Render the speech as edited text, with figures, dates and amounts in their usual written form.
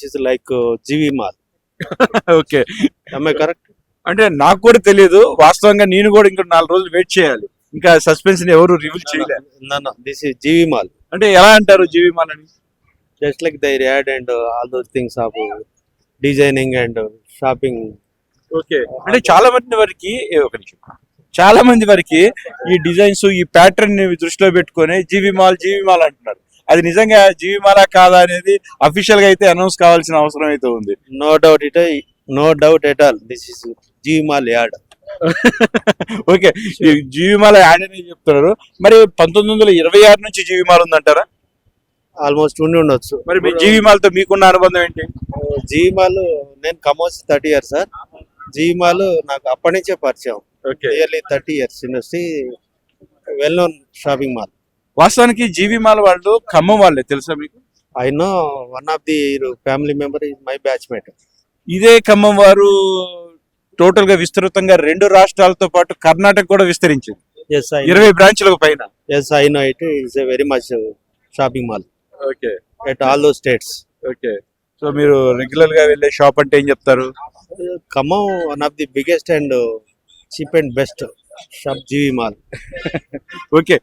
Is like జీవి mall. Okay. Am I correct? అంటే నాకు కూడా తెలియదు వాస్తవంగా, నేను కూడా ఇంకా 4 రోజులు వెయిట్ చేయాలి. ఇంకా సస్పెన్స్ ని ఎవరు రివీల్ చేయలేదు. No. This is GV Mall. అంటే ఎలా అంటారు జీవి మాల్ అని? Just like their ad and all those things of designing and shopping. Okay. అంటే చాలా మంది వరకు ఒక నిమిషం, చాలా మంది వరకు ఈ డిజైన్స్, ఈ ప్యాటర్న్ ని దృష్టిలో పెట్టుకొని జీవి మాల్ అంటున్నారు. అది నిజంగా జీవి మాలా కాదా అనేది అఫీషియల్ గా అయితే అనౌన్స్ కావాల్సిన అవసరం అయితే ఉంది. No doubt at all. This is GV Mall ad. Okay. ఈ జీవి మాల యాడ్ అనేది చెప్తున్నారు. మరి 1926 నుంచి జీవి మాల్ ఉందంటారా? ఆల్మోస్ట్ ఉండొచ్చు. మరి మీ జీవి మాల్ తో మీకున్న అనుబంధం ఏంటి? జీవి మాల్ నేను కమోసి 30 years సార్. జీవి మాల్ నాకు అప్పటి నుంచే పరిచయం. Okay. Nearly 30 years industry, well known shopping mall. వాస్తవానికి జీవి మాల్ వాళ్ళు ఖమ్మం వాళ్ళే, తెలుసా మీకు? I know one of the family member is my batchmate. ఇదే ఖమ్మం వారు టోటల్ గా విస్తృతంగా 2 రాష్ట్రాలతో పాటు కర్ణాటక కూడా విస్తరించింది. Yes, I 20 బ్రాంచ్లకు పైన. yes, I know it is a very much shopping mall okay. at all those states. Okay. So మీరు రెగ్యులర్ గా వెళ్ళే షాప్ అంటే ఏం చెప్తారు? Kamau, one of the biggest and cheap and best shop, GV Mall. Okay.